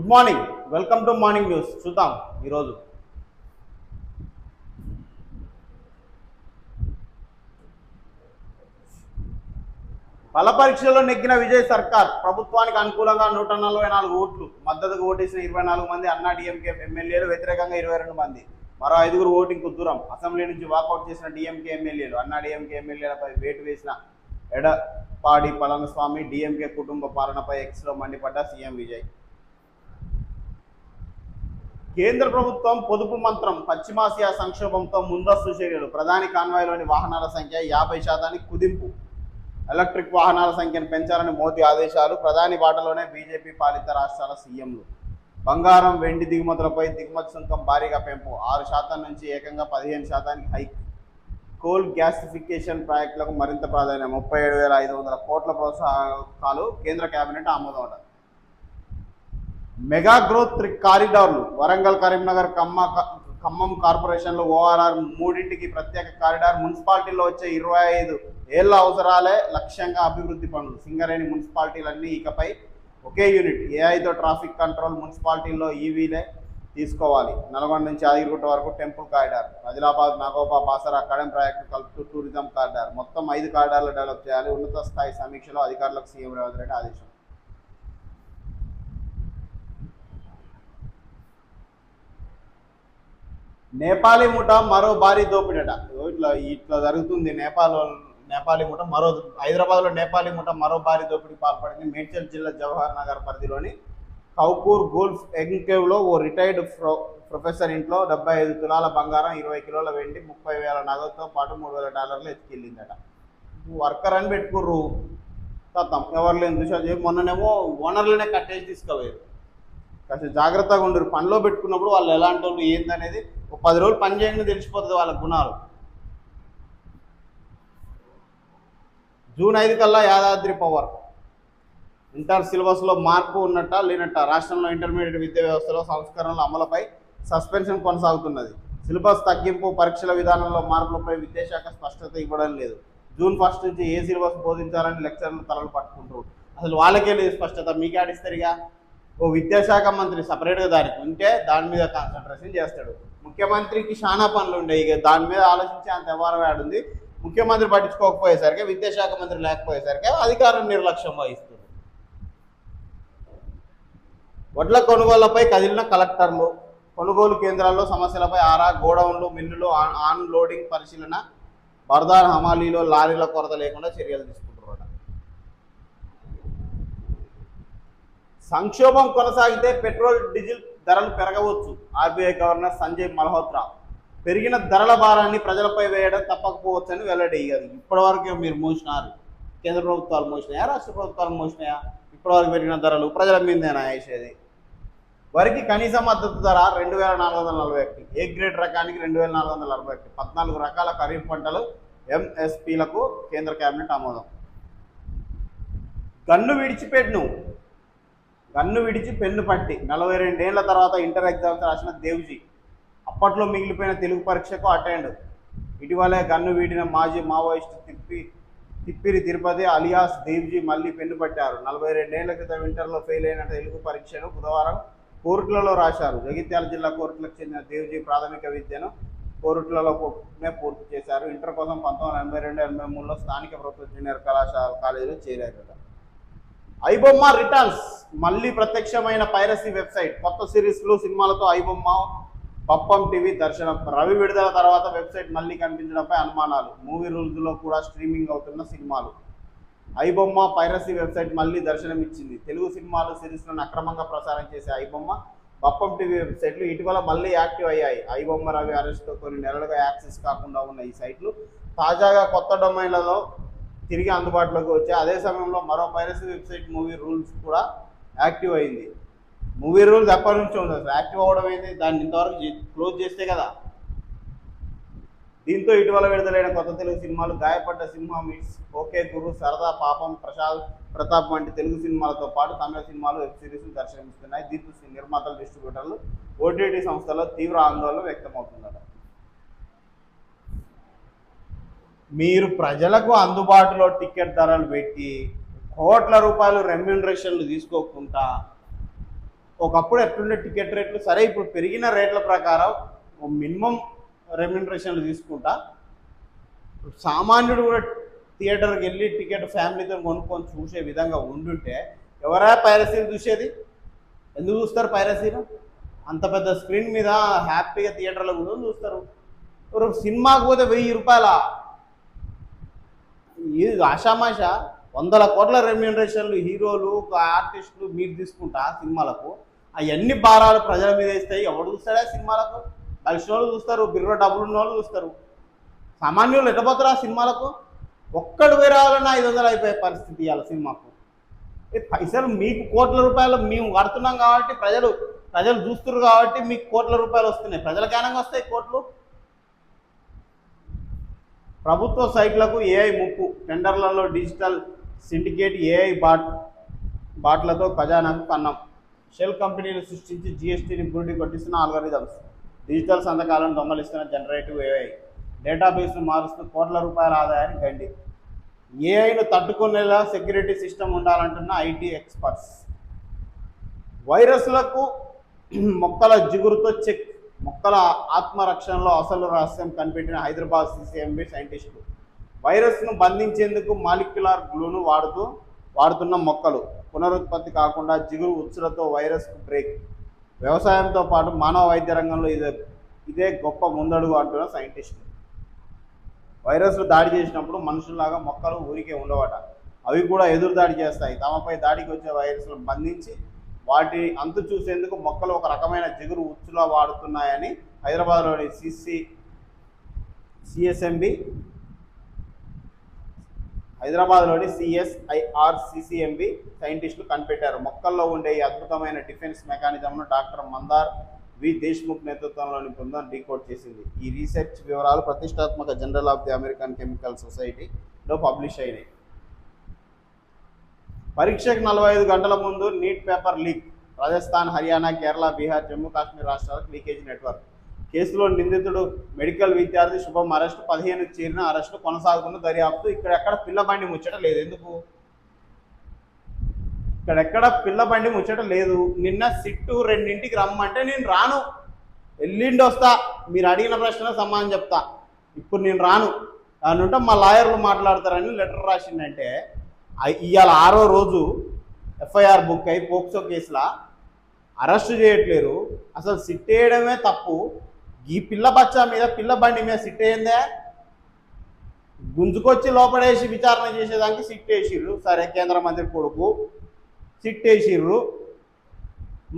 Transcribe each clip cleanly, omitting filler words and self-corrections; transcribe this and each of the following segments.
Good morning, welcome to morning news. చూద్దాం ఈరోజు బల పరీక్షలో నెగ్గిన విజయ్ సర్కార్. ప్రభుత్వానికి అనుకూలంగా 144 ఓట్లు, మద్దతుకు ఓటేసిన 24 మంది అన్నా డిఎంకే ఎమ్మెల్యేలు, వ్యతిరేకంగా 22 మంది, మరో 5గురు ఓటింగ్కు దూరం. అసెంబ్లీ నుంచి వాకౌట్ చేసిన డిఎంకే ఎమ్మెల్యేలు. అన్నా డిఎంకే ఎమ్మెల్యేలపై వేటు వేసిన ఎడపాడి పళనిస్వామి. డిఎంకే కుటుంబ పాలనపై ఎక్స్లో మండిపడ్డ సీఎం విజయ్. కేంద్ర ప్రభుత్వం పొదుపు మంత్రం. పశ్చిమాసియా సంక్షోభంతో ముందస్తు చర్యలు. ప్రధాని కాన్వాయ్లోని వాహనాల సంఖ్య 50% కుదింపు. ఎలక్ట్రిక్ వాహనాల సంఖ్యను పెంచాలని మోదీ ఆదేశాలు. ప్రధాని బాటలోనే బీజేపీ పాలిత రాష్ట్రాల సీఎంలు. బంగారం, వెండి దిగుమతులపై దిగుమతి సుంకం భారీగా పెంపు. 6% నుంచి ఏకంగా 15% హైక్. కోల్ గ్యాసిఫికేషన్ ప్రాజెక్టులకు మరింత ప్రాధాన్యం. 37,500 కోట్ల ప్రోత్సాహకాలు. కేంద్ర కేబినెట్ ఆమోదం. మెగా గ్రోత్ కారిడార్లు. వరంగల్, కరీంనగర్, ఖమ్మం కార్పొరేషన్లో ఓఆర్ఆర్ మూడింటికి ప్రత్యేక కారిడార్. మున్సిపాలిటీల్లో వచ్చే 25 ఏళ్ల అవసరాలే లక్ష్యంగా అభివృద్ధి పనులు. సింగరేణి మున్సిపాలిటీలన్నీ ఇకపై ఒకే యూనిట్. ఏఐతో ట్రాఫిక్ కంట్రోల్. మున్సిపాలిటీల్లో ఈవీలే తీసుకోవాలి. నల్గొండ నుంచి ఆదిగుట్ట వరకు temple corridor. Adilabad, Nagoba, Basara, Kadem project కలుపుతూ టూరిజం కారిడార్. మొత్తం 5 కారిడార్లు డెవలప్ చేయాలి. ఉన్నత స్థాయి సమీక్షలో అధికారులకు సీఎం రేవంత్ రెడ్డి ఆదేశం. నేపాలీ ముఠా మరో భారీ దోపిడట. ఇట్లా జరుగుతుంది. నేపాలీ ముఠా హైదరాబాద్లో నేపాలీ ముఠా మరో భారీ దోపిడీకి పాల్పడింది. మేడ్చల్ జిల్లా జవహర్ నగర్ పరిధిలోని కౌకూర్ గోల్ఫ్ ఎంకేవ్లో ఓ రిటైర్డ్ ప్రొఫెసర్ ఇంట్లో 75 తులాల బంగారం, 20 కిలోల వెండి, 30,000 నగదుతో పాటు $3,000 ఎత్తుకెళ్ళిందట. వర్కర్ అని పెట్టుకుర్రు, తత్తం ఎవరు లేని దుషా. మొన్ననేమో ఓనర్లనే కట్టేసి తీసుకుపోయారు. కాస్త జాగ్రత్తగా ఉండరు. పనిలో పెట్టుకున్నప్పుడు వాళ్ళు ఎలాంటి వాళ్ళు ఏందనేది ఒక 10 రోజులు పని చేయగానే తెలిసిపోతుంది వాళ్ళ గుణాలు. జూన్ 5 కల్లా యాదాద్రి పవర్. ఇంటర్ సిలబస్లో మార్పు ఉన్నట్ట లేనట్ట. రాష్ట్రంలో ఇంటర్మీడియట్ విద్యా వ్యవస్థలో సంస్కరణల అమలుపై సస్పెన్షన్ కొనసాగుతున్నది. సిలబస్ తగ్గింపు, పరీక్షల విధానంలో మార్పులపై విద్యాశాఖ స్పష్టత ఇవ్వడం లేదు. జూన్ 1 నుంచి ఏ సిలబస్ బోధించాలని లెక్చర్లు తలలు పట్టుకుంటారు. అసలు వాళ్ళకే లేదు స్పష్టత. మీకే ఆడిస్తారుగా. ఓ విద్యాశాఖ మంత్రి సపరేట్గా దానికి ఉంటే దాని మీద కాన్సన్ట్రేషన్ చేస్తాడు. ముఖ్యమంత్రికి చాలా పనులు ఉండేవి. ఇక దాని మీద ఆలోచించి అంత వ్యవహారం ఉంది. ముఖ్యమంత్రి పట్టించుకోకపోయేసరికి, విద్యాశాఖ మంత్రి లేకపోయేసరికి అధికారం నిర్లక్ష్యం వహిస్తుంది. వడ్ల కొనుగోళ్లపై కదిలిన కలెక్టర్లు. కొనుగోలు కేంద్రాల్లో సమస్యలపై ఆరా. గోడౌన్లు, మిల్లులు ఆన్ లోడింగ్ పరిశీలన. బర్దార్ హమాలీలో లారీల కొరత లేకుండా చర్యలు తీసుకుంటున్నారు. సంక్షోభం కొనసాగితే పెట్రోల్, డీజిల్ ధరలు పెరగవచ్చు. RBI governor Sanjay Malhotra. పెరిగిన ధరల భారాన్ని ప్రజలపై వేయడం తప్పకపోవచ్చని వెల్లడి. ఇప్పటి వరకు మీరు మోసినారు. కేంద్ర ప్రభుత్వాలు మోసినాయా, రాష్ట్ర ప్రభుత్వాలు మోసినాయా? ఇప్పటివరకు పెరిగిన ధరలు ప్రజల మీదేనా వేసేది? వరికి కనీస మద్దతు ధర 2,441. ఏ గ్రేడ్ రకానికి 2,441. 14 రకాల ఖరీఫ్ పంటలు ఎంఎస్పీలకు కేంద్ర కేబినెట్ ఆమోదం. గన్ను విడిచి పెన్ను పట్టి. 42 ఏళ్ల తర్వాత ఇంటర్ ఎగ్జామ్స్ రాసిన దేవ్జీ. అప్పట్లో మిగిలిపోయిన తెలుగు పరీక్షకు అటెండ్. ఇటీవలే గన్ను వీడిన మాజీ మావోయిస్టు తిప్పిరి తిరుపతి అలియాస్ దేవ్జీ మళ్ళీ పెన్ను పట్టారు. 42 ఏళ్ల క్రితం ఇంటర్లో ఫెయిల్ అయిన తెలుగు పరీక్షను బుధవారం కోరుట్లలో రాశారు. జగిత్యాల జిల్లా కోరుట్లకు చెందిన దేవ్జీ ప్రాథమిక విద్యను కోరుట్లలోనే పూర్తి చేశారు. ఇంటర్ కోసం 1982-83లో స్థానిక ప్రభుత్వ జూనియర్ కాలేజీలో చేరారు. ఐబొమ్మ రిటర్న్స్. మళ్ళీ ప్రత్యక్షమైన పైరసీ వెబ్సైట్. కొత్త సిరీస్లు, సినిమాలతో ఐబొమ్మ బప్పం టీవీ దర్శనం. రవి విడుదల తర్వాత వెబ్సైట్ మళ్ళీ కనిపించడంపై అనుమానాలు. మూవీ రూల్స్లో కూడా స్ట్రీమింగ్ అవుతున్న సినిమాలు. ఐబొమ్మ పైరసీ వెబ్సైట్ మళ్ళీ దర్శనం ఇచ్చింది. తెలుగు సినిమాలు, సిరీస్లను అక్రమంగా ప్రసారం చేసే ఐబొమ్మ, బప్పం టీవీ వెబ్సైట్లు ఇటీవల మళ్ళీ యాక్టివ్ అయ్యాయి. ఐబొమ్మ రవి అరెస్ట్తో కొన్ని నెలలుగా యాక్సెస్ కాకుండా ఉన్న ఈ సైట్లు తాజాగా కొత్త డొమైన్లలో తిరిగి అందుబాటులోకి వచ్చాయి. అదే సమయంలో మరో పైరసీ వెబ్సైట్ మూవీ రూల్స్ కూడా యాక్టివ్ అయింది. మూవీ రూల్స్ ఎప్పటి నుంచో ఉంది, అసలు యాక్టివ్ అవ్వడం అయింది. దాన్ని ఇంతవరకు క్లోజ్ చేస్తే కదా. దీంతో ఇటీవల విడుదలైన కొత్త తెలుగు సినిమాలు గాయపడ్డ సింహం, ఇట్స్ ఓకే గురు, సరదా, పాపం, ప్రతాప్ వంటి తెలుగు సినిమాలతో పాటు తమిళ సినిమాలు, వెబ్ సిరీస్లు దర్శనమిస్తున్నాయి. దీంతో నిర్మాతలు, డిస్ట్రిబ్యూటర్లు, ఓటీటీ సంస్థల్లో తీవ్ర ఆందోళన వ్యక్తమవుతుందట. మీరు ప్రజలకు అందుబాటులో టికెట్ ధరలు పెట్టి కోట్ల రూపాయలు రెమ్యూనరేషన్లు తీసుకోకుండా ఒకప్పుడు ఎట్లుండే టికెట్ రేట్లు సరే, ఇప్పుడు పెరిగిన రేట్ల ప్రకారం మినిమం రెమ్యునరేషన్లు తీసుకుంటా సామాన్యుడు కూడా థియేటర్కి వెళ్ళి టికెట్ ఫ్యామిలీతో కొనుక్కొని చూసే విధంగా ఉండుంటే ఎవరా పైరసీలు చూసేది? ఎందుకు చూస్తారు పైరసీలు? అంత పెద్ద స్క్రీన్ మీద హ్యాపీగా థియేటర్లో కూర్చొని చూస్తారు. సినిమాకు పోతే 1000 రూపాయల ఇది ఆషామాష 100 కోట్ల రెమ్యూనరేషన్లు హీరోలు ఆర్టిస్టులు మీరు తీసుకుంటా సినిమాలకు. అవన్నీ భారాలు ప్రజల మీద వేస్తాయి. ఎవడు చూస్తాడా సినిమాలకు? కలిసిన వాళ్ళు చూస్తారు, బిర్రో డబ్బులు ఉన్న వాళ్ళు చూస్తారు. సామాన్యులు ఎట్టపోతారు ఆ సినిమాలకు? ఒక్కడు పోయి రావాలన్నా 500 అయిపోయే పరిస్థితి ఇవాళ సినిమాకు. పైసలు మీకు కోట్ల రూపాయలు మేము కడుతున్నాం కాబట్టి ప్రజలు చూస్తున్నారు కాబట్టి మీకు కోట్ల రూపాయలు వస్తున్నాయి. ప్రజలకు ఏనంగా వస్తాయి కోట్లు. ప్రభుత్వ సైట్లకు ఏఐ ముప్పు, టెండర్లలో డిజిటల్ సిండికేట్ ఏఐ బాట్లతో ఖజానాకు కన్నం. షెల్ కంపెనీలు సృష్టించి జీఎస్టీని గుండి కొట్టిస్తున్న ఆల్గరిథమ్స్, డిజిటల్ సంతకాలను దొంగలిస్తున్న జనరేటివ్ ఏఐ, డేటాబేస్ను మారుస్తూ కోట్ల రూపాయల ఆదాయాన్ని గండి. ఏఐను తట్టుకునేలా సెక్యూరిటీ సిస్టమ్ ఉండాలంటున్న ఐటీ ఎక్స్పర్ట్స్. వైరస్లకు మొక్కల జిగురుతో చెక్, మొక్కల ఆత్మరక్షణలో అసలు రహస్యం కనిపెట్టిన హైదరాబాద్ సిసిఎంబి సైంటిస్టులు. వైరస్ను బంధించేందుకు మాలిక్యులర్ గ్లూను వాడుతున్న మొక్కలు పునరుత్పత్తి కాకుండా జిగురు ఉచ్చులతో వైరస్కు బ్రేక్. వ్యవసాయంతో పాటు మానవ వైద్య రంగంలో ఇదే గొప్ప ముందడుగు అంటున్న సైంటిస్టులు. వైరస్లు దాడి చేసినప్పుడు మనుషుల్లాగా మొక్కలు ఊరికే ఉండవట, అవి కూడా ఎదురు దాడి చేస్తాయి. తమపై దాడికి వచ్చే వైరస్లను బంధించి వాటి అంతు చూసేందుకు మొక్కలు ఒక రకమైన జిగురు ఉచ్చులా వాడుతున్నాయని హైదరాబాద్లోని సిఎస్ఐఆర్-సిసిఎంబి సైంటిస్టులు కనిపెట్టారు. మొక్కల్లో ఉండే ఈ అద్భుతమైన డిఫెన్స్ మెకానిజంను డాక్టర్ మందార్ వి దేశ్ముఖ్ నేతృత్వంలోని బృందం డీకోడ్ చేసింది. ఈ రీసెర్చ్ వివరాలు ప్రతిష్టాత్మక journal of the American chemical సొసైటీలో పబ్లిష్ అయినాయి. పరీక్షకు 45 గంటల ముందు neat paper leak. Rajasthan, Haryana, Kerala, Bihar, Jammu Kashmir రాష్ట్రాలకు లీకేజ్ నెట్వర్క్. కేసులో నిందితుడు మెడికల్ విద్యార్థి శుభం అరెస్టు. 15కి చేరిన అరెస్టు కొనసాగుతున్న దర్యాప్తు. ఇక్కడెక్కడ పిల్లబండి ముచ్చట లేదు. ఎందుకు ఇక్కడెక్కడ పిల్లబండి ముచ్చట లేదు? నిన్న సిట్టు 2ంటికి రమ్మంటే నేను రాను, ఎల్లుండి వస్తా, మీరు అడిగిన ప్రశ్న సమాధానం చెప్తా, ఇప్పుడు నేను రాను అని ఉంటే మా లాయర్లు మాట్లాడతారని లెటర్ రాసిందంటే ఇవాళ 6వ రోజు ఎఫ్ఐఆర్ బుక్ అయి పోక్సో కేసులా అరెస్టు చేయట్లేరు. అసలు సిట్ వేయడమే తప్పు. ఈ పిల్ల బచ్చా మీద పిల్ల బండి మీద సిట్ వేయిందే, గుంజుకొచ్చి లోపడేసి విచారణ చేసేదానికి సిట్ వేసిర్రు. సరే, కేంద్ర మంత్రి కొడుకు సిట్ వేసిర్రు.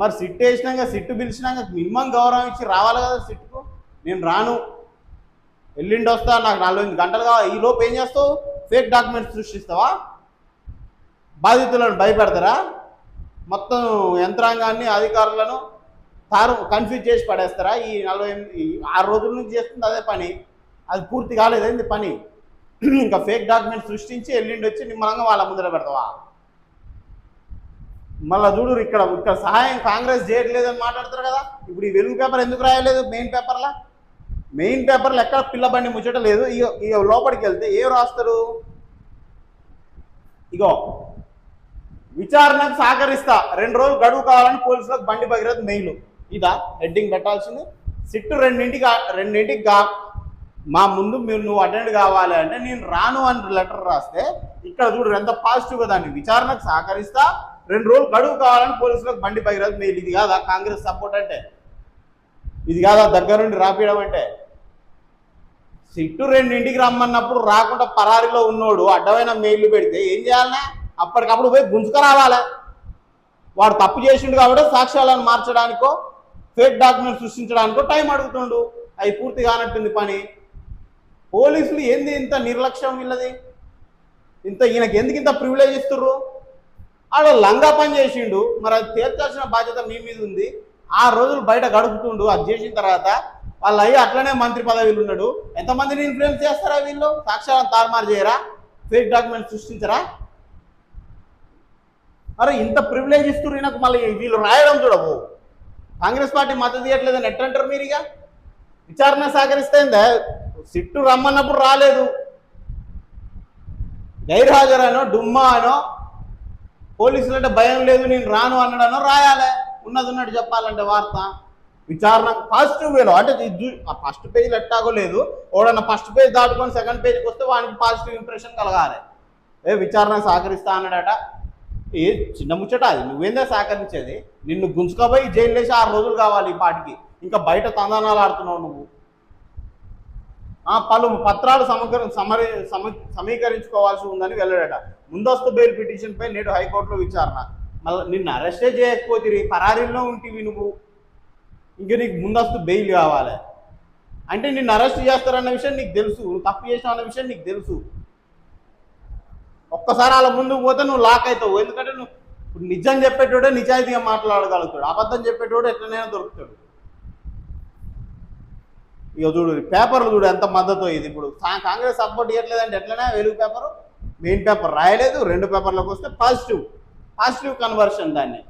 మరి సిట్ వేసినాక సిట్టు పిలిచినాక మినిమం గౌరవం ఇచ్చి రావాలి కదా సిట్కు. నేను రాను, ఎల్లుండి వస్తా, నాకు 48 గంటలు కావాలి. ఈ లోపు ఏం చేస్తావు? ఫేక్ డాక్యుమెంట్స్ సృష్టిస్తావా? బాధితులను భయపెడతారా? మొత్తం యంత్రాంగాన్ని, అధికారులను కన్ఫ్యూజ్ చేసి పడేస్తారా? ఈ 6 రోజుల నుంచి చేస్తుంది అదే పని. అది పూర్తి కాలేదండి పని. ఇంకా ఫేక్ డాక్యుమెంట్స్ సృష్టించి ఎల్లుండి వచ్చి నిమ్మలంగా వాళ్ళ ముందర పెడతావా? మళ్ళీ చూడు, ఇక్కడ సహాయం కాంగ్రెస్ చేయట్లేదని మాట్లాడతారు కదా. ఇప్పుడు ఈ వెలుగు పేపర్ ఎందుకు రాయలేదు? మెయిన్ పేపర్లో ఎక్కడ పిల్లబండి ముచ్చట లేదు. ఇక లోపలికి వెళ్తే ఏం రాస్తారు? ఇగో, విచారణకు సహకరిస్తా, 2 రోజులు గడువు కావాలని పోలీసులకు బండి భగీరథ్ మెయిల్. ఇదా హెడ్డింగ్ పెట్టాల్సింది? సిట్టు 2ంటికి మా ముందు నువ్వు అటెండ్ కావాలి అంటే నేను రాను అని లెటర్ రాస్తే, ఇక్కడ చూడు ఎంత పాజిటివ్గా దాన్ని. విచారణకు సహకరిస్తా, 2 రోజులు గడువు కావాలని పోలీసులకు బండి భగీరథ్ మెయిల్. ఇది కాదా కాంగ్రెస్ సపోర్ట్ అంటే? ఇది కాదా దగ్గరుండి రాపియడం అంటే? సిట్టు 2ంటికి రమ్మన్నప్పుడు రాకుండా పరారీలో ఉన్నోడు అడ్డమైన మెయిల్ పెడితే ఏం చేయాలన్నా? అప్పటికప్పుడు పోయి గుంజుకరావాలి. వాడు తప్పు చేసిండు కాబట్టి సాక్ష్యాలను మార్చడానికో ఫేక్ డాక్యుమెంట్ సృష్టించడానికో టైం అడుగుతుండు. అవి పూర్తి కానట్టుంది పని. పోలీసులు ఏంది ఇంత నిర్లక్ష్యం వీళ్ళది? ఈయనకి ఎందుకు ఇంత ప్రివిలేజ్ ఇస్తుర్రు? ఆడ లంగా పని చేసిండు, మరి అది తీర్చాల్సిన బాధ్యత మీ మీద ఉంది. 6 రోజులు బయట గడుపుతుండు. అది చేసిన తర్వాత వాళ్ళు అయ్యి అట్లనే మంత్రి పదవిలో ఉన్నాడు. ఎంతమందిని ఇన్ఫ్లుయెన్స్ చేస్తారా వీళ్ళు? సాక్ష్యాలను తారుమారు చేయరా? ఫేక్ డాక్యుమెంట్ సృష్టించరా? అరే ఇంత ప్రివిలేజ్ ఇస్తున్నారు ఈయనకు. మళ్ళీ వీళ్ళు రాయడం చూడవు. కాంగ్రెస్ పార్టీ మద్దతు ఇవ్వట్లేదని ఎట్టంటారు మీరు? ఇక విచారణ సహకరిస్తేందే? సిట్టు రమ్మన్నప్పుడు రాలేదు, గైర్హాజరనో డుమ్మా అనో, పోలీసులు అంటే భయం లేదు నేను రాను అన్నాడనో రాయాలి. ఉన్నది ఉన్నట్టు చెప్పాలంటే వార్త విచారణ పాజిటివ్ వేలో అంటే ఫస్ట్ పేజీలు ఎట్టాగో లేదు, ఓడన్నా ఫస్ట్ పేజ్ దాటుకొని సెకండ్ పేజీకి వస్తే వానికి పాజిటివ్ ఇంప్రెషన్ కలగాలి. విచారణ సహకరిస్తా అన్నాడట. ఏ చిన్న ముచ్చట అది, నువ్వేందా సహకరించేది? నిన్ను గుంజుకపోయి జైలు వేసి 6 రోజులు కావాలి ఈ పాటికి, ఇంకా బయట తందనాలు ఆడుతున్నావు నువ్వు. పలు పత్రాలు సమీకరించుకోవాల్సి ఉందని వెళ్ళాడట. ముందస్తు బెయిల్ పిటిషన్పై నేడు హైకోర్టులో విచారణ. మళ్ళీ నిన్ను అరెస్టే చేయకపోతే పరారీలో ఉంటివి నువ్వు, ఇంక నీకు ముందస్తు బెయిల్ కావాలి అంటే నిన్ను అరెస్ట్ చేస్తారన్న విషయం నీకు తెలుసు, నువ్వు తప్పు చేసావు అన్న విషయం నీకు తెలుసు. ఒక్కసారి అలా ముందుకు పోతే నువ్వు లాక్ అవుతావు. ఎందుకంటే నువ్వు నిజం చెప్పేటోడే నిజాయితీగా మాట్లాడగలుగుతాడు, అబద్ధం చెప్పేటోడు ఎట్లనైనా దొరుకుతాడు. ఇక చూడు పేపర్లు చూడు ఎంత మద్దతు. ఇది ఇప్పుడు కాంగ్రెస్ సపోర్ట్ ఇవ్వట్లేదంటే ఎట్లనే వెలుగు పేపరు మెయిన్ పేపర్ రాయలేదు, 2 పేపర్లకు వస్తే పాజిటివ్ కన్వర్షన్. దాన్ని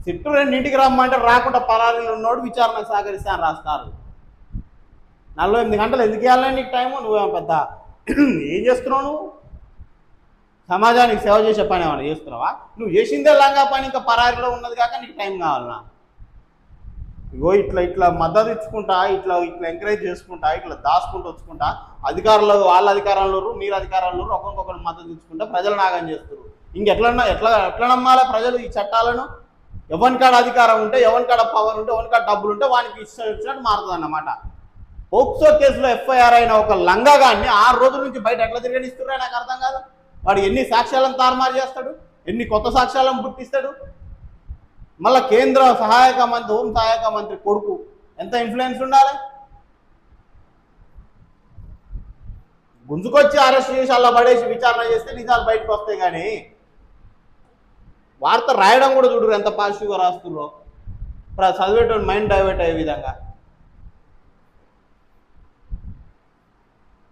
సిట్టు 2ంటికి రమ్మంటే రాకుండా పరారీలు ఉన్నోడు విచారణ సహకరిస్తాను రాస్తారు. 48 గంటలు ఎందుకు ఇవ్వాలని నీకు టైము? నువ్వేమో పెద్ద ఏం చేస్తున్నావు? నువ్వు సమాజానికి సేవ చేసే పని ఏమైనా చేస్తున్నావా? నువ్వు చేసిందే లంగా పని, ఇంకా పరారీలో ఉన్నది కాక నీకు టైం కావాలన్నా? ఇగో ఇట్లా మద్దతు ఇచ్చుకుంటా, ఇట్లా ఎంకరేజ్ చేసుకుంటా, ఇట్లా దాచుకుంటూ వచ్చుకుంటా, అధికారులు వాళ్ళ అధికారంలో మీరు అధికారంలో ఒకరికొకరు మద్దతు ఇచ్చుకుంటా ప్రజలు నాగం చేస్తారు. ఎట్లా నమ్మాలి ప్రజలు ఈ చట్టాలను? ఎవరికాడ అధికారం ఉంటే, ఎవరికాడ పవర్ ఉంటే, ఎవరికాడ డబ్బులు ఉంటే వానికి ఇచ్చినట్టు మారుతుంది అన్నమాట. పోక్సో కేసులో ఎఫ్ఐఆర్ అయిన ఒక లంగాగాన్ని 6 రోజుల నుంచి బయట ఎట్లా తిరగనిస్తున్నారో నాకు అర్థం కాదు. వాడు ఎన్ని సాక్ష్యాలను తారుమారు చేస్తాడు, ఎన్ని కొత్త సాక్ష్యాలను పుట్టిస్తాడు. మళ్ళీ కేంద్ర హోం సహాయక మంత్రి కొడుకు ఎంత ఇన్ఫ్లుయెన్స్ ఉండాలి? గుంజుకొచ్చి అరెస్ట్ చేసి అలా పడేసి విచారణ చేస్తే నిజాలు బయటకు వస్తాయి. కానీ వార్త రాయడం కూడా చూడరు ఎంత పాజిటివ్గా రాస్తుర్రో, చదివేటోడు మైండ్ డైవర్ట్ అయ్యే విధంగా.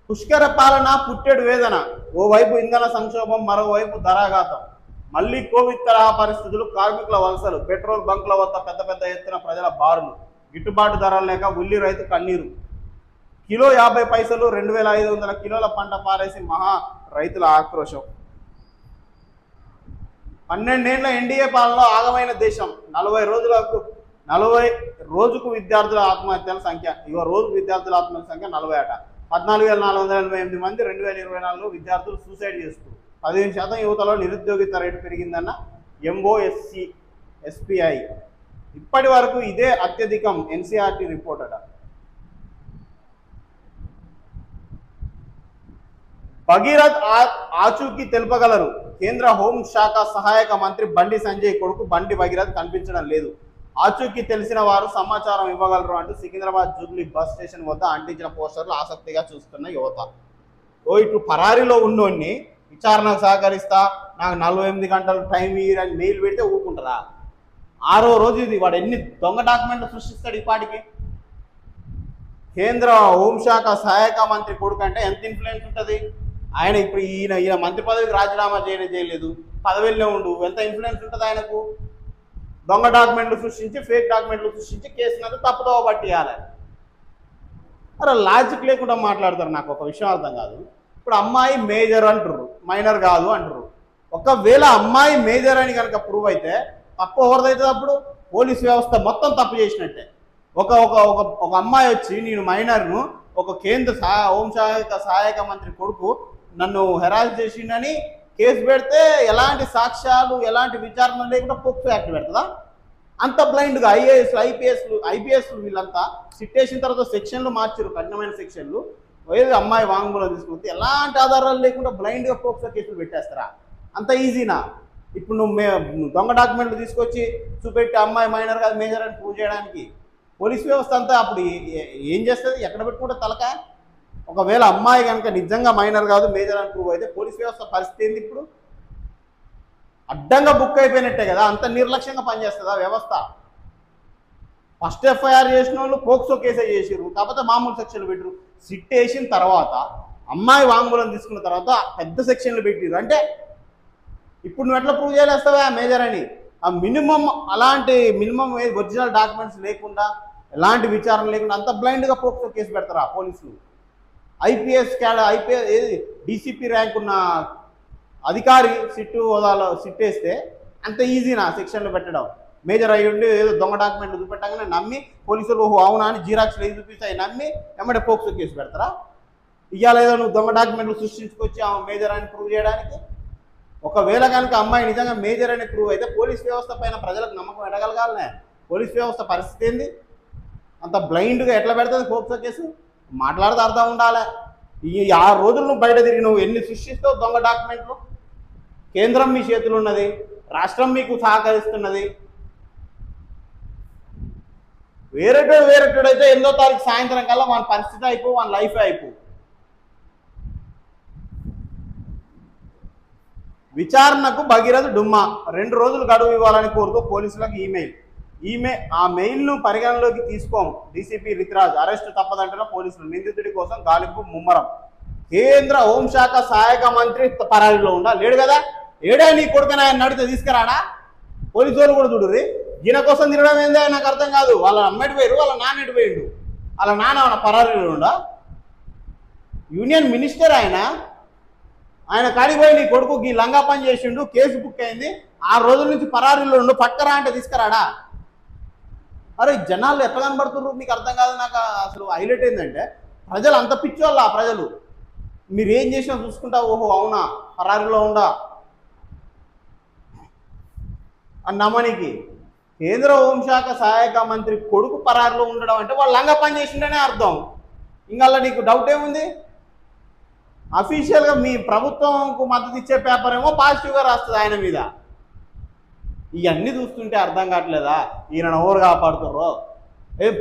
పుష్కర పాలన పుట్టెడు వేదన, ఓవైపు ఇంధన సంక్షోభం, మరోవైపు ధరాఘాతం. మళ్ళీ కోవిడ్ తరహా పరిస్థితులు, కార్మికుల వలసలు, పెట్రోల్ బంకుల వద్ద పెద్ద ఎత్తున ప్రజల బారులు, గిట్టుబాటు ధరలు లేక ఉల్లి రైతు కన్నీరు. కిలో 50 పైసలు, 2500 కిలోల పంట పారేసి మహా రైతుల ఆక్రోశం. 12 ఏళ్ల ఎన్డీఏ పాలనలో ఆగమైన దేశం. 40 రోజుకు విద్యార్థుల ఆత్మహత్యల సంఖ్య, రోజు విద్యార్థుల ఆత్మహత్యల సంఖ్య 40 అట. 14,488 మంది 2024లో విద్యార్థులు సూసైడ్ చేస్తారు. 15% యువతలో నిరుద్యోగిత రేటు పెరిగిందన్న MOSCI. ఇప్పటి వరకు ఇదే అత్యధికం ఎన్సీఆర్టీ రిపోర్ట్ అట. భగీరథ్ ఆచూకీ తెలుపగలరు. కేంద్ర హోంశాఖ సహాయక మంత్రి బండి సంజయ్ కొడుకు బండి భగీరథ్ కనిపించడం లేదు. ఆచూకీ తెలిసిన వారు సమాచారం ఇవ్వగలరు అంటూ సికింద్రాబాద్ జూబ్లీ బస్ స్టేషన్ వద్ద అంటించిన పోస్టర్లు ఆసక్తిగా చూస్తున్న యువత. ఇటు పరారీలో ఉన్నోడిని విచారణకు సహకరిస్తా, నాకు 48 గంటలు టైం ఇయ్యని మెయిల్ పెడితే ఊరుకుంటారా? 6వ రోజు ఇది. వాడు ఎన్ని దొంగ డాక్యుమెంట్లు సృష్టిస్తాడు ఈ పాటికి? కేంద్ర హోంశాఖ సహాయక మంత్రి కొడుకు అంటే ఎంత ఇన్ఫ్లుయెన్స్ ఉంటుంది? ఆయన ఇప్పుడు ఈయన మంత్రి పదవికి రాజీనామా చేయలేదు, పదవిలో ఉండు, ఎంత ఇన్ఫ్లుయెన్స్ ఉంటుంది ఆయనకు? దొంగ డాక్యుమెంట్లు సృష్టించి, ఫేక్ డాక్యుమెంట్లు సృష్టించి కేసునంతా తప్పుదోవ పట్టియాలి. అరే లాజిక్ లేకుండా మాట్లాడతారు. నాకు ఒక విషయం అర్థం కాదు. ఇప్పుడు అమ్మాయి మేజర్ అంటారు, మైనర్ కాదు అంటారు. ఒకవేళ అమ్మాయి మేజర్ అని కనుక ప్రూవ్ అయితే తప్పు ఎవరిదైతే అప్పుడు పోలీస్ వ్యవస్థ మొత్తం తప్పు చేసినట్టే. ఒక అమ్మాయి వచ్చి నేను మైనర్ను, ఒక కేంద్ర హోంశాఖ సహాయక మంత్రి కొడుకు నన్ను హెరాస్ చేసిండని కేసు పెడితే ఎలాంటి సాక్ష్యాలు ఎలాంటి విచారణ లేకుండా పోక్సో యాక్ట్ పెడుతుందా? అంత బ్లైండ్గా ఐపీఎస్లు వీళ్ళంతా సిట్ వేసిన తర్వాత సెక్షన్లు మార్చారు, కఠినమైన సెక్షన్లు. ఏదో అమ్మాయి వాంగ్మూలం తీసుకుంటే ఎలాంటి ఆధారాలు లేకుండా బ్లైండ్గా పోక్సో కేసులు పెట్టేస్తారా? అంత ఈజీనా? ఇప్పుడు నువ్వు దొంగ డాక్యుమెంట్లు తీసుకొచ్చి చూపెట్టి అమ్మాయి మైనర్ కాదు మేజర్ అని ప్రూవ్ చేయడానికి పోలీస్ వ్యవస్థ అంతా అప్పుడు ఏం చేస్తుంది? ఎక్కడ పెట్టుకుంటే తలక? ఒకవేళ అమ్మాయి కనుక నిజంగా మైనర్ కాదు మేజర్ అని ప్రూవ్ అయితే పోలీస్ వ్యవస్థ పరిస్థితి ఏంది? ఇప్పుడు అడ్డంగా బుక్ అయిపోయినట్టే కదా. అంత నిర్లక్ష్యంగా పనిచేస్తుందా వ్యవస్థ? ఫస్ట్ ఎఫ్ఐఆర్ చేసిన వాళ్ళు పోక్సో కేసే చేసిర్రు, కాకపోతే మామూలు సెక్షన్లు పెట్టిరు. సిట్ వేసిన తర్వాత అమ్మాయి వాంగ్మూలం తీసుకున్న తర్వాత పెద్ద సెక్షన్లు పెట్టిర్రు. అంటే ఇప్పుడు నువ్వు ఎట్లా ప్రూవ్ చేయలేస్తావా మేజర్ అని? ఆ అలాంటి మినిమం ఒరిజినల్ డాక్యుమెంట్స్ లేకుండా, ఎలాంటి విచారణ లేకుండా అంత బ్లైండ్గా పోక్సో కేసు పెడతారా పోలీసులు? ఐపీఎస్ డీసీపీ ర్యాంక్ ఉన్న అధికారి సిట్టు హోదాలో సిట్ వేస్తే అంత ఈజీనా సెక్షన్లు పెట్టడం? మేజర్ అయ్యుండి ఏదో దొంగ డాక్యుమెంట్లు చూపెట్టగానే నమ్మి పోలీసులు ఓహో అవునా అని జీరాక్స్లు ఏది చూపిస్తాయి నమ్మి ఎమ్మడే పోక్సో కేసు పెడతారా? ఇవాళ ఏదో నువ్వు దొంగ డాక్యుమెంట్లు సృష్టించుకొచ్చి ఆమె మేజర్ అని ప్రూవ్ చేయడానికి. ఒకవేళ కనుక అమ్మాయి నిజంగా మేజర్ అని ప్రూవ్ అయితే పోలీస్ వ్యవస్థ పైన ప్రజలకు నమ్మకం ఎడగలగాలనే. పోలీస్ వ్యవస్థ పరిస్థితి ఏంది? అంత బ్లైండ్గా ఎట్లా పెడుతుంది పోక్సో కేసు? మాట్లాడితే అర్థం ఉండాలి. ఈ 6 రోజులు నువ్వు బయట తిరిగి నువ్వు ఎన్ని సృష్టిస్తావు దొంగ డాక్యుమెంట్లు? కేంద్రం మీ చేతులు ఉన్నది, రాష్ట్రం మీకు సహకరిస్తున్నది. వేరేటోడైతే 8వ తారీఖు సాయంత్రం కల్లా మన పరిస్థితి అయిపో, మన లైఫ్ అయిపో. విచారణకు భగీరథ డుమ్మా 2 రోజులు గడువు ఇవ్వాలని కోరుతూ పోలీసులకు ఆ మెయిల్ను పరిగణలోకి తీసుకోం డీసీపీ రితిరాజ్. అరెస్టు తప్పదంటున్న పోలీసులు. నిందితుడి కోసం గాలింపు ముమ్మరం. కేంద్ర హోంశాఖ సహాయక మంత్రి పరారీలో లేడు కదా? ఏడా నీ కొడుకుని ఆయన నడితే తీసుకురాడా? పోలీసు వాళ్ళు కూడా చూడుర్రి. ఈయన కోసం తిరగడం ఏందో నాకు అర్థం కాదు. వాళ్ళ అమ్మటి పోయారు, వాళ్ళ నాన్న ఎటు పోయిండు, వాళ్ళ నాన్న పరారీలో ఉండా? యూనియన్ మినిస్టర్ ఆయన కాడిపోయి నీ కొడుకు ఈ లంగా పని చేసిండు, కేసు బుక్ అయింది, 6 రోజుల నుంచి పరారీలో ఉండు, పక్కరా అంటే తీసుకురాడా? అరే జనాలు ఎట్లా కనబడుతున్నారు మీకు అర్థం కాదు. నాకు అసలు హైలైట్ ఏంటంటే ప్రజలు అంత పిచ్చోళ్ళ. ప్రజలు మీరు ఏం చేసినా చూసుకుంటా ఓహో అవునా పరారీలో ఉండా అన్నమ్మనికి. కేంద్ర హోంశాఖ సహాయక మంత్రి కొడుకు పరారీలో ఉండడం అంటే వాళ్ళు లంగా పని చేసిండనే అర్థం. ఇంకా నీకు డౌట్ ఏముంది? అఫీషియల్గా మీ ప్రభుత్వంకు మద్దతు ఇచ్చే పేపర్ ఏమో పాజిటివ్గా రాస్తుంది ఆయన మీద. ఇవన్నీ చూస్తుంటే అర్థం కావట్లేదా ఈయన ఎవరు కాపాడుతారో?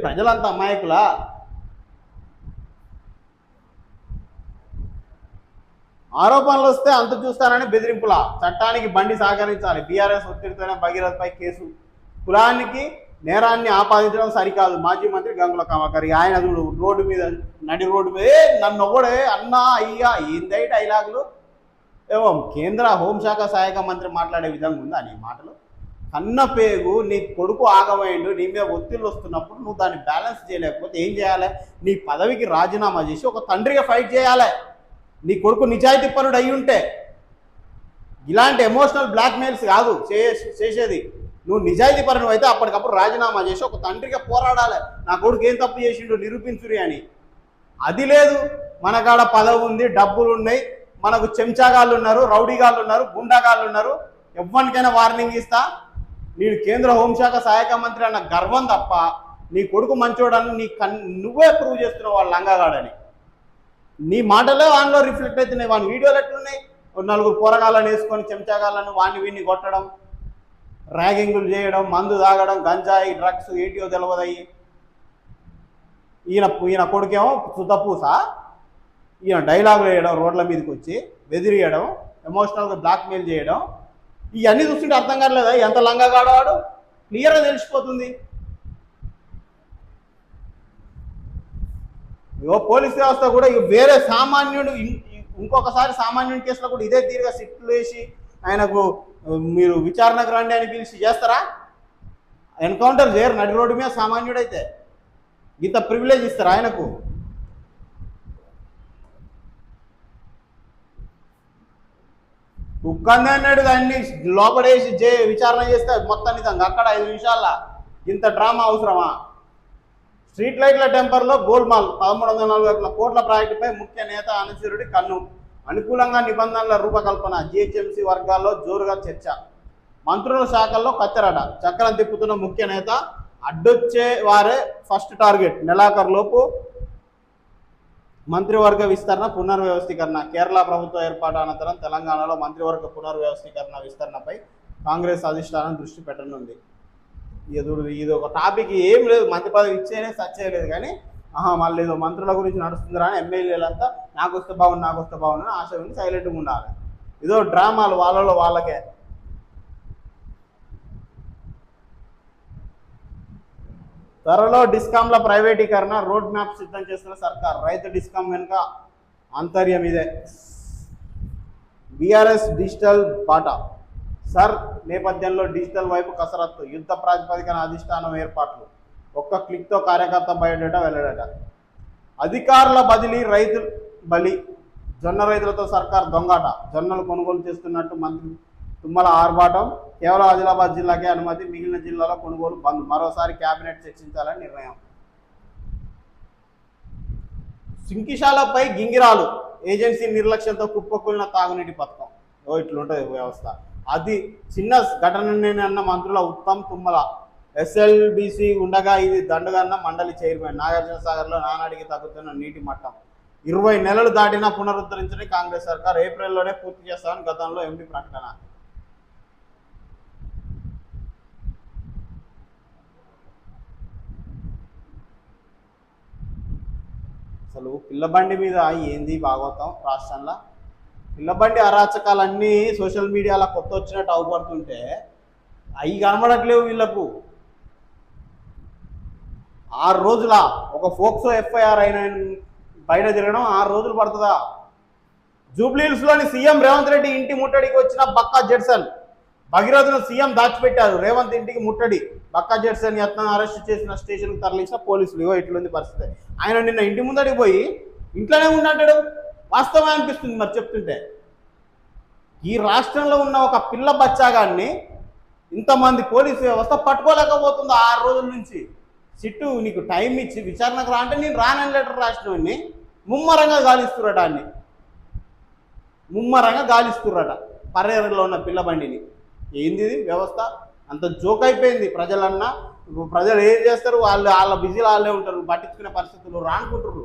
ప్రజలంతా అమాయకులా? ఆరోపణలు వస్తే అంత చూస్తానని బెదిరింపులా? చట్టానికి బండి సహకరించాలి. బీఆర్ఎస్ ఒత్తిడితోనే భగీరథపై కేసు. కులానికి నేరాన్ని ఆపాదించడం సరికాదు. మాజీ మంత్రి గంగుల కమలాకర్ ఆయన చూడు రోడ్డు మీద నడి రోడ్డు మీద నన్ను ఒకడే అన్నా అయ్యా ఏందై డైలాగులు. ఏమో కేంద్ర హోంశాఖ సహాయక మంత్రి మాట్లాడే విధంగా ఉందా నీ మాటలు? కన్న పేగు నీ కొడుకు ఆగమైండు, నీ మీద ఒత్తిళ్ళు వస్తున్నప్పుడు నువ్వు దాన్ని బ్యాలెన్స్ చేయలేకపోతే ఏం చేయాలి? నీ పదవికి రాజీనామా చేసి ఒక తండ్రిగా ఫైట్ చేయాలి. నీ కొడుకు నిజాయితీ పరుడు అయి ఉంటే ఇలాంటి ఎమోషనల్ బ్లాక్మెయిల్స్ కాదు చేసేది. నువ్వు నిజాయితీ పరుడు అయితే అప్పటికప్పుడు రాజీనామా చేసి ఒక తండ్రిగా పోరాడాలి. నా కొడుకు ఏం తప్పు చేసిండు నిరూపించురి అని. అది లేదు. మన కాడ పదవి ఉంది, డబ్బులు ఉన్నాయి, మనకు చెంచాగాళ్ళు ఉన్నారు, రౌడీగాళ్ళు ఉన్నారు, గుండాగాళ్ళు ఉన్నారు, ఎవరికైనా వార్నింగ్ ఇస్తా. నేను కేంద్ర హోంశాఖ సహాయక మంత్రి అన్న గర్వం తప్ప నీ కొడుకు మంచోడని నువ్వే ప్రూవ్ చేస్తున్నావు వాళ్ళ లంగాగాడని. నీ మాటలే వానిలో రిఫ్లెక్ట్ అవుతున్నాయి. వాని వీడియోలు ఎట్లున్నాయి? 4 పోరగాళ్ళని వేసుకొని చెంచాగాళ్ళను వాడిని వీడిని కొట్టడం, ర్యాగింగులు చేయడం, మందు తాగడం, గంజాయి డ్రగ్స్ ఏంటియో తెలియదయ్యి. ఈయన కొడుకేమో సుతపూసా. ఈయన డైలాగులు వేయడం, రోడ్ల మీదకి వచ్చి బెదిరియడం, ఎమోషనల్గా బ్లాక్మెయిల్ చేయడం, ఇవన్నీ చూస్తుంటే అర్థం కావట్లేదా ఎంత లంగాగాడో వాడు? క్లియర్గా తెలిసిపోతుంది. పోలీస్ వ్యవస్థ కూడా వేరే సామాన్యుడు ఇంకొకసారి సామాన్యుడి కేసులో కూడా ఇదే తీరుగా సిట్లు వేసి ఆయనకు మీరు విచారణకు రండి అని పిలిచి చేస్తారా? ఎన్కౌంటర్ చేయరు నడి రోడ్డు మీద సామాన్యుడైతే. ఇంత ప్రివిలేజ్ ఇస్తారా ఆయనకు? కుక్కంది అన్నాడు, దాన్ని లోపడేసి విచారణ చేస్తే మొత్తం నిజంగా అక్కడ 5 నిమిషాల్లో ఇంత డ్రామా అవసరమా? స్ట్రీట్ లైట్ల టెంపర్లో గోల్మాల్ 1340 కోట్ల ప్రాజెక్టుపై ముఖ్య నేత అనసూరుడి కన్ను. అనుకూలంగా నిబంధనల రూపకల్పన. జిహెచ్ఎంసీ వర్గాల్లో జోరుగా చర్చ. మంత్రుల శాఖల్లో కచ్చరట. చక్రం తిప్పుతున్న ముఖ్య నేత. అడ్డొచ్చే వారే ఫస్ట్ టార్గెట్. నెలాఖరులోపు మంత్రివర్గ విస్తరణ పునర్వ్యవస్థీకరణ. కేరళ ప్రభుత్వ ఏర్పాటు అనంతరం తెలంగాణలో మంత్రివర్గ పునర్వ్యవస్థీకరణ విస్తరణపై కాంగ్రెస్ అధిష్టానం దృష్టి పెట్టనుంది. ఇది ఒక టాపిక్ ఏం లేదు. మంత్రి పదవి ఇచ్చేనే సచ్చేయలేదు కానీ మళ్ళీ ఏదో మంత్రుల గురించి నడుస్తుందిరా అని ఎమ్మెల్యేలంతా నాకు వస్తే బాగుండు ఆశ ఉంది, సైలెంట్గా ఉండాలి. ఏదో డ్రామాలు వాళ్ళలో వాళ్ళకే. త్వరలో డిస్కామ్ల ప్రైవేటీకరణ. రోడ్ మ్యాప్ సిద్ధం చేస్తున్న సర్కార్. రైతు డిస్కామ్ వెనుక ఆంతర్యం ఇదే. బీఆర్ఎస్ డిజిటల్ బాట. సర్ నేపథ్యంలో డిజిటల్ వైపు కసరత్తు. యుద్ధ ప్రాతిపదికన అధిష్టానం ఏర్పాట్లు. ఒక్క క్లిక్తో కార్యకర్త బయోడేటా వెల్లడట. అధికారుల బదిలీ, రైతులు బలి. జొన్న రైతులతో సర్కార్ దొంగాట. జొన్నలు కొనుగోలు చేస్తున్నట్టు మంత్రి తుమ్మల ఆర్భాటం. కేవలం ఆదిలాబాద్ జిల్లాకే అనుమతి, మిగిలిన జిల్లాలో కొనుగోలు బంద్. మరోసారి కేబినెట్ చర్చించాలని నిర్ణయం. సింకిశాలపై గింగిరాలు, ఏజెన్సీ నిర్లక్ష్యంతో కుప్పకూలిన తాగునీటి పథకం. ఇట్లుంటుంది వ్యవస్థ. అది చిన్న ఘటననేనన్న మంత్రుల ఉత్తమ్ తుమ్మల. ఎస్ఎల్బిసి ఉండగా ఇది దండుగన్న మండలి చైర్మన్. నాగార్జున సాగర్లో నానాడికి తగ్గుతున్న నీటి మట్టం. 20 నెలలు దాటినా పునరుద్ధరించని కాంగ్రెస్ సర్కార్. ఏప్రిల్లోనే పూర్తి చేస్తామని గతంలో ఎంపీ ప్రకటన. అసలు పిల్లబండి మీద ఏంది భాగవతం రాష్ట్రంలో? పిల్లబండి అరాచకాలన్నీ సోషల్ మీడియాలో కొత్త వచ్చినట్టు అవపడుతుంటే అవి కనబడట్లేవు వీళ్ళకు. 6 రోజుల ఒక ఫోక్సో ఎఫ్ఐఆర్ అయిన బయట తిరగడం 6 రోజులు పడుతుందా? జూబ్లీహిల్స్లోని సీఎం రేవంత్ రెడ్డి ఇంటి ముట్టడికి వచ్చిన బక్కా జెడ్సన్. భగీరథను సీఎం దాచిపెట్టారు. రేవంత్ ఇంటికి ముట్టడి. బక్కా జెడ్సన్ యత్నం అరెస్ట్ చేసిన స్టేషన్కి తరలించిన పోలీసులు. ఇట్లుంది పరిస్థితి. ఆయన నిన్న ఇంటి ముందడికి పోయి ఇంట్లోనే ఉన్నట్టాడు. వాస్తవం అనిపిస్తుంది మరి చెప్తుంటే. ఈ రాష్ట్రంలో ఉన్న ఒక పిల్ల బచ్చాగాన్ని ఇంతమంది పోలీసు వ్యవస్థ పట్టుకోలేకపోతుంది 6 రోజుల నుంచి. సిట్టు నీకు టైం ఇచ్చి విచారణకు రా అంటే నేను రానని లెటర్ రాసినవన్నీ ముమ్మరంగా గాలిస్తురట. ముమ్మరంగా గాలిస్తురట పర్యావరణలో ఉన్న పిల్లబండిని. ఏంది వ్యవస్థ? అంత జోక్ అయిపోయింది. ప్రజలు ఏం చేస్తారు? వాళ్ళ బిజీలో వాళ్ళే ఉంటారు. పట్టించుకునే పరిస్థితులు రానుకుంటారు.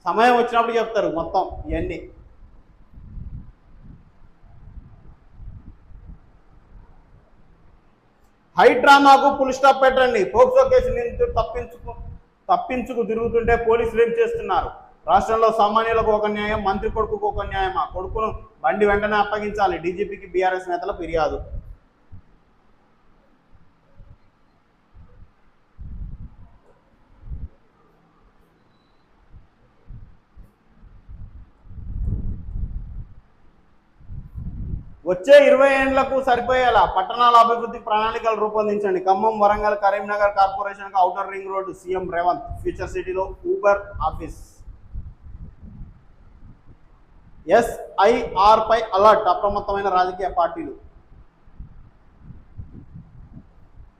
సమయం వచ్చినప్పుడు చెప్తారు మొత్తం ఇవన్నీ. హై డ్రామాకు ఫుల్ స్టాప్ పెట్టండి. పోక్సో కేసు నిందితుడు తప్పించుకు తిరుగుతుంటే పోలీసులు ఏం చేస్తున్నారు? రాష్ట్రంలో సామాన్యులకు ఒక న్యాయం, మంత్రి కొడుకుకు ఒక న్యాయమా? కొడుకును బండి వెంటనే అప్పగించాలి. డీజీపీకి బీఆర్ఎస్ నేతల ఫిర్యాదు. వచ్చే 20 ఏళ్లకు సరిపోయేలా పట్టణాల అభివృద్ధి ప్రణాళికలు రూపొందించండి. ఖమ్మం, వరంగల్, కరీంనగర్ కార్పొరేషన్కు outer ring road CM Revanth. Future సిటీలో ఊబర్ ఆఫీస్. SIR పై అలర్ట్. అప్రమత్తమైన రాజకీయ పార్టీలు.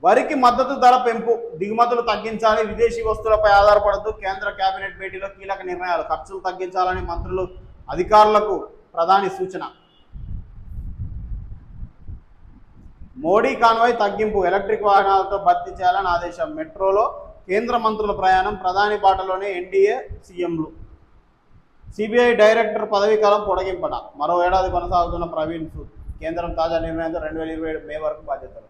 వరికి మద్దతు ధర పెంపు, దిగుమతులు తగ్గించాలి, విదేశీ వస్తువులపై ఆధారపడద్దు. కేంద్ర కేబినెట్ భేటీలో కీలక నిర్ణయాలు. ఖర్చులు తగ్గించాలని మంత్రులు అధికారులకు ప్రధాని సూచన. మోడీ కాన్వాయ్ తగ్గింపు, ఎలక్ట్రిక్ వాహనాలతో భర్తీ చేయాలని ఆదేశం. మెట్రోలో కేంద్ర మంత్రుల ప్రయాణం, ప్రధాని బాటలోనే ఎన్డీఏ సీఎంలు. సిబిఐ డైరెక్టర్ పదవీకాలం పొడిగింపట. మరో ఏడాది కొనసాగుతున్న ప్రవీణ్ సూద్. కేంద్రం తాజా నిర్ణయంతో 2027 మే వరకు బాధ్యతలు.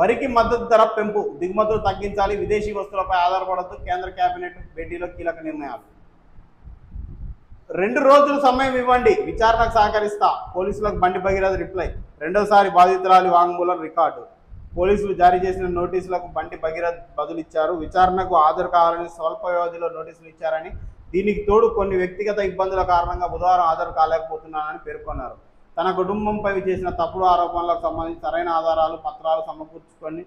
వరికి మద్దతు ధర పెంపు, దిగుమతులు తగ్గించాలి, విదేశీ వస్తువులపై ఆధారపడద్దు. కేంద్ర కేబినెట్ భేటీలో కీలక నిర్ణయాలు. 2 రోజులు సమయం ఇవ్వండి, విచారణకు సహకరిస్తా. పోలీసులకు బండి భగీరథ రిప్లై. రెండోసారి బాధితురాలి వాంగ్మూలం రికార్డు. పోలీసులు జారీ చేసిన నోటీసులకు బండి భగీరథ్ బదులిచ్చారు. విచారణకు హాజరు కావాలని స్వల్ప వ్యవధిలో నోటీసులు ఇచ్చారని, దీనికి తోడు కొన్ని వ్యక్తిగత ఇబ్బందుల కారణంగా బుధవారం హాజరు కాలేకపోతున్నానని పేర్కొన్నారు. తన కుటుంబంపై చేసిన తప్పుడు ఆరోపణలకు సంబంధించి సరైన ఆధారాలు, పత్రాలు సమకూర్చుకొని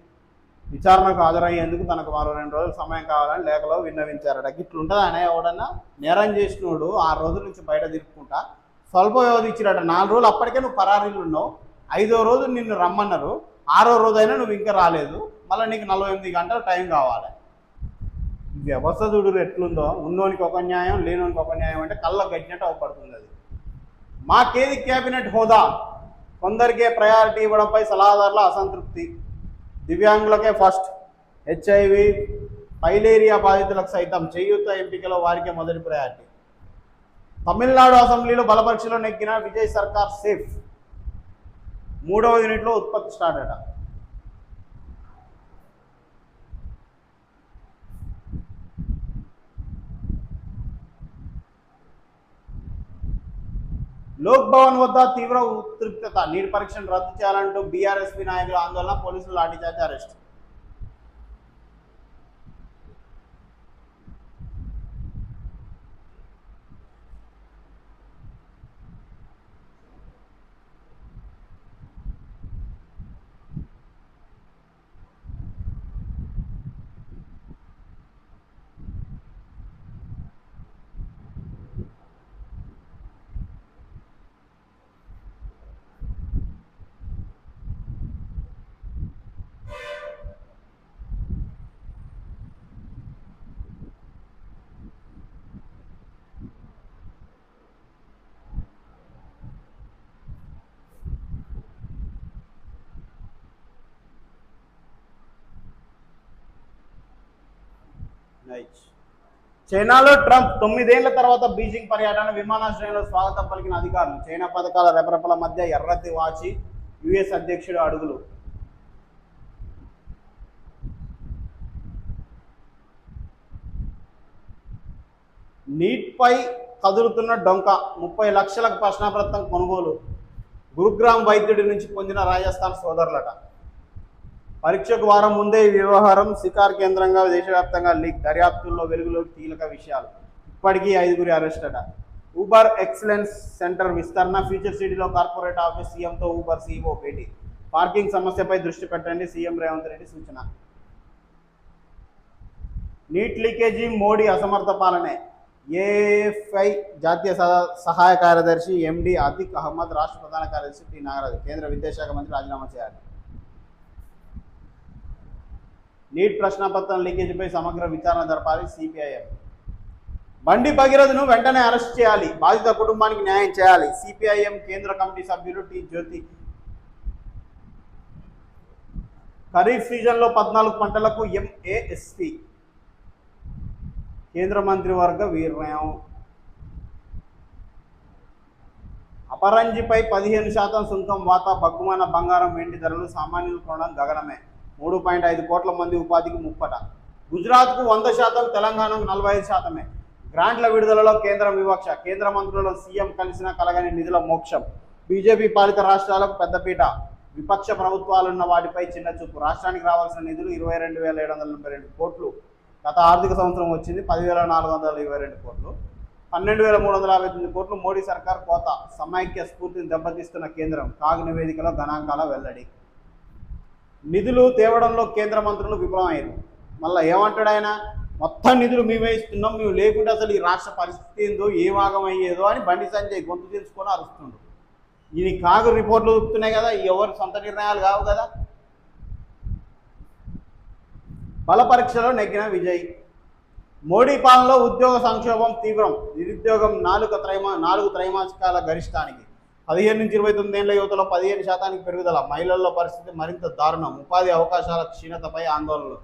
విచారణకు హాజరయ్యేందుకు తనకు మరో 2 రోజులు సమయం కావాలని లేఖలో విన్నవించారట. ఇట్లుంటుంది అనే ఎవడన్నా నేరం చేసినోడు 6 రోజుల నుంచి బయట తిరుక్కుంటా స్వల్ప వ్యవధి ఇచ్చిరట. 4 రోజులు అప్పటికే నువ్వు పరారీలు ఉన్నావు. 5వ రోజు నిన్ను రమ్మన్నారు. 6వ రోజైనా నువ్వు ఇంకా రాలేదు. మళ్ళీ నీకు 48 గంటలు టైం కావాలి. వ్యవస్థ చూడు ఎట్లుందో. ఉన్నోనికి ఒక న్యాయం, లేనోనికి ఒక న్యాయం అంటే కళ్ళ గట్టినట్టు అవపడుతుంది. అది మాకేది కేబినెట్ హోదా, కొందరికే ప్రయారిటీ ఇవ్వడంపై సలహాదారుల అసంతృప్తి. దివ్యాంగులకే ఫస్ట్, HIV పైలేరియా బాధితులకు సైతం చేయూత ఎంపికలో వారికే మొదటి ప్రయారిటీ. తమిళనాడు అసెంబ్లీలో బలపరీక్షలో నెగ్గిన విజయ్ సర్కార్ సేఫ్. 3వ యూనిట్లో ఉత్పత్తి స్టార్ట్ అట. లోక్ భవన్ వద్ద తీవ్ర ఉద్రిక్తత. నీట్ పరీక్షను రద్దు చేయాలంటూ బీఆర్ఎస్పీ నాయకుల ఆందోళన. పోలీసులు లాఠీచార్జ్, అరెస్ట్. రైట్. చైనాలో ట్రంప్ 9 ఏళ్ల తర్వాత బీజింగ్ పర్యటన, విమానాశ్రయంలో స్వాగతం పలికిన అధికారులు. చైనా పథకాల రెపరెపల మధ్య ఎర్రతి వాచి యుఎస్ అధ్యక్షుడు అడుగులు. నీట్పై కదులుతున్న డొంక, 30 లక్షలకు ప్రశ్నాపత్రం కొనుగోలు. గురుగ్రామ్ వైద్యుడి నుంచి పొందిన రాజస్థాన్ సోదరులట. పరీక్షకు వారం ముందే ఈ వ్యవహారం శికార్ కేంద్రంగా దేశవ్యాప్తంగా లీక్. దర్యాప్తుల్లో వెలుగులోకి కీలక విషయాలు. ఇప్పటికీ 5 అరెస్ట్ అట. ఊబర్ ఎక్సలెన్స్ సెంటర్ విస్తరణ, ఫ్యూచర్ సిటీలో కార్పొరేట్ ఆఫీస్, సీఎంతో ఊబర్ సీఈఓ భేటీ. పార్కింగ్ సమస్యపై దృష్టి పెట్టండి, సీఎం రేవంత్ రెడ్డి సూచన. నీట్ లీకేజీ మోడీ అసమర్థ పాలనే. ఏఎఫ్ఐ జాతీయ సహాయ కార్యదర్శి ఎండి అతిక్ అహ్మద్, రాష్ట్ర ప్రధాన కార్యదర్శి టి నాగరాజు. కేంద్ర విద్యాశాఖ మంత్రి రాజీనామా చేయాలి. నీట్ ప్రశ్నాపత్రం లీకేజీపై సమగ్ర విచారణ జరపాలి సిపిఐఎం. బండి భగీరథను వెంటనే అరెస్ట్ చేయాలి, బాధిత కుటుంబానికి న్యాయం చేయాలి. సిపిఐఎం కేంద్ర కమిటీ సభ్యులు టి జ్యోతి. ఖరీఫ్ సీజన్లో 14 పంటలకు ఎంఏఎస్పి. కేంద్ర మంత్రివర్గ నిర్ణయం. అపరంజిపై 15% సుంకం వాత. బగ్గుమన్న బంగారం వెండి ధరలు సామాన్యులు కొనడం గగనమే. 3.5 కోట్ల మంది ఉపాధికి ముప్పట. గుజరాత్కు 100%, తెలంగాణకు 45%. గ్రాంట్ల విడుదలలో కేంద్రం వివక్ష. కేంద్ర మంత్రులలో సీఎం కలిసిన కలగని నిధుల మోక్షం. బీజేపీ పాలిత రాష్ట్రాలకు పెద్దపీట. విపక్ష ప్రభుత్వాలున్న వాటిపై చిన్న చూపు. రాష్ట్రానికి రావాల్సిన నిధులు 22,782 కోట్లు. గత ఆర్థిక సంవత్సరం వచ్చింది 10,422 కోట్లు. 12,359 కోట్లు మోడీ సర్కార్ కోత. సమైక్య స్ఫూర్తిని దెబ్బతీస్తున్న కేంద్రం. కాగ్ నివేదికలో గణాంకాల వెల్లడి. నిధులు తేవడంలో కేంద్ర మంత్రులు విఫలమయ్యారు. మళ్ళీ ఏమంటాడు ఆయన? మొత్తం నిధులు మేమే ఇస్తున్నాం, మేము లేకుంటే అసలు ఈ రాష్ట్ర పరిస్థితి ఏందో, ఏ భాగం అయ్యేదో అని బండి సంజయ్ గొంతు తీసుకొని అరుస్తుండు. ఇది కాగు రిపోర్ట్లు చూపుతున్నాయి కదా, ఎవరు సొంత నిర్ణయాలు కావు కదా. బల పరీక్షలో నెగ్గిన విజయ్. మోడీ పాలనలో ఉద్యోగ సంక్షోభం తీవ్రం. నిరుద్యోగం 4 త్రైమాసికాల గరిష్టానికి. 15 నుంచి 29 ఏళ్ల యువతలో 15% పెరుగుదల. మహిళల్లో పరిస్థితి మరింత దారుణం. ఉపాధి అవకాశాల క్షీణతపై ఆందోళనలు.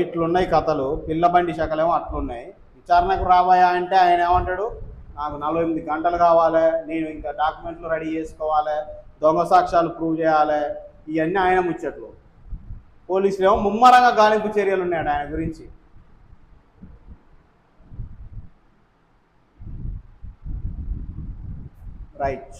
ఇట్లున్నాయి కథలు. పిల్లబండి శాఖలేమో అట్లున్నాయి. విచారణకు రాబోయా అంటే ఆయన ఏమంటాడు? నాకు 48 గంటలు కావాలి, నేను ఇంకా డాక్యుమెంట్లు రెడీ చేసుకోవాలి, దొంగ సాక్ష్యాలు ప్రూవ్ చేయాలి, ఇవన్నీ ఆయన ముచ్చట్లు. పోలీసులు ఏమో ముమ్మరంగా గాలింపు చర్యలు ఉన్నాడు ఆయన గురించి. రైట్.